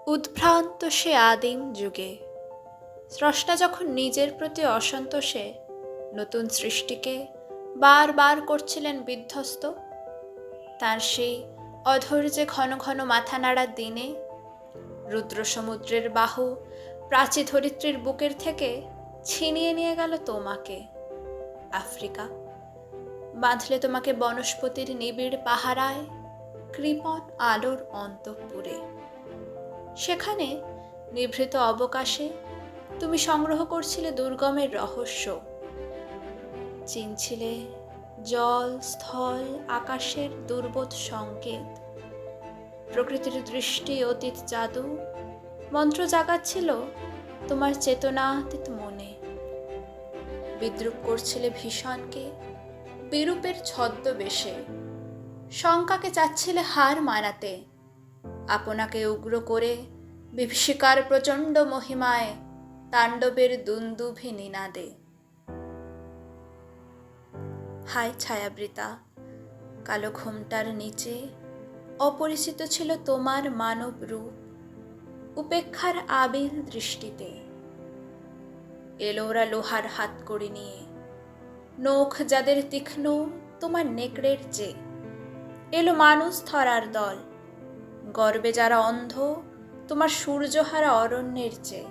উদ্ভ্রান্ত সে আদিম যুগে স্রষ্টা যখন নিজের প্রতি অসন্তোষে নতুন সৃষ্টিকে বারবার করছিলেন বিধ্বস্ত, তার সেই অধৈর্যে ঘন ঘন মাথা নাড়ার দিনে রুদ্র সমুদ্রের বাহু প্রাচী ধরিত্রীর বুকের থেকে ছিনিয়ে নিয়ে গেল তোমাকে। আফ্রিকা বাঁধলে তোমাকে বনস্পতির নিবিড় পাহারায়, কৃপণ আলোর অন্তঃপুরে। সেখানে নিভৃত অবকাশে তুমি সংগ্রহ করছিলে দুর্গমের রহস্য, চিনছিলে জল স্থল আকাশের দুর্বোধ সংকেত। প্রকৃতির দৃষ্টি অতীত জাদু মন্ত্র জাগাচ্ছিল তোমার চেতনাতীত মনে। বিদ্রুপ করছিলে ভীষণকে বিরূপের ছদ্মবেশে, শঙ্কাকে চাচ্ছিলে হার মানাতে, আপনাকে উগ্র করে বিভীষিকার প্রচণ্ড মহিমায় তাণ্ডবের দুন্দুভি নিনাদে। হায় ছায়াবৃতা, কালো ঘোমটার নিচে অপরিচিত ছিল তোমার মানব রূপ। উপেক্ষার আবিল দৃষ্টিতে এলো ওরা লোহার হাতকড়ি নিয়ে, নখ যাদের তীক্ষ্ণ তোমার নেকড়ের চেয়ে। এলো মানুষ ধরার দল, গর্বে যারা অন্ধ তোমার সূর্যহারা অরণ্যের চেয়ে।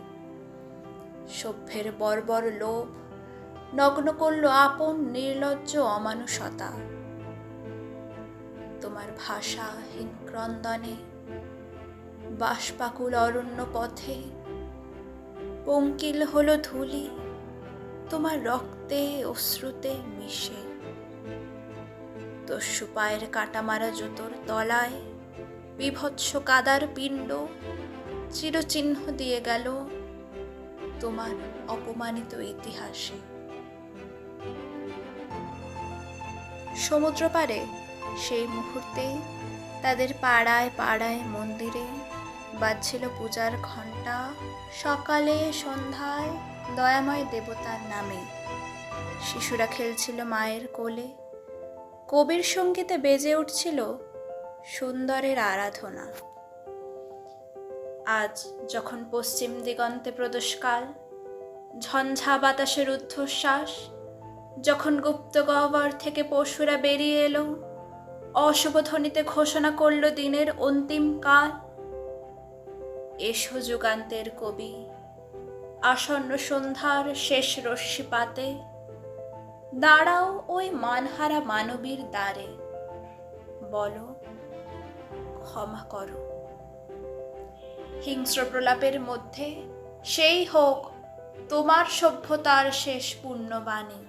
সভ্যের বর্বর লোভ নগ্ন করল আপন নির্লজ্জ অমানুষতা। তোমার ভাষাহীন ক্রন্দনে বাষ্পাকুল অরণ্য পথে পঙ্কিল হলো ধূলি তোমার রক্তে অশ্রুতে মিশে। দস্যু পায়ের কাটামারা জুতোর তলায় বিভৎস কাদার পিণ্ড চিরচিহ্ন দিয়ে গেল তোমার অপমানিত ইতিহাসে। সমুদ্র পারে সেই মুহূর্তে তাদের পাড়ায় পাড়ায় মন্দিরে বাজছিল পূজার ঘণ্টা, সকালে সন্ধ্যায় দয়াময় দেবতার নামে। শিশুরা খেলছিল মায়ের কোলে, কবির সঙ্গীতে বেজে উঠছিল সুন্দরের আরাধনা। আজ যখন পশ্চিম দিগন্তে প্রদোষকাল, ঝঞ্ঝা বাতাসের ঊর্ধ্বশ্বাস, যখন গুপ্ত গহ্বর থেকে পশুরা বেরিয়ে এলো, অশুভ ধ্বনিতে ঘোষণা করল দিনের অন্তিম কাল। এসো যুগান্তের কবি, আসন্ন সন্ধ্যার শেষ রশ্মিপাতে দাঁড়াও ওই মানহারা মানবীর দ্বারে, বলো ক্ষমা করো। হিংস্র প্রলাপের মধ্যে সেই হোক তোমার সভ্যতার শেষ পূর্ণবাণী।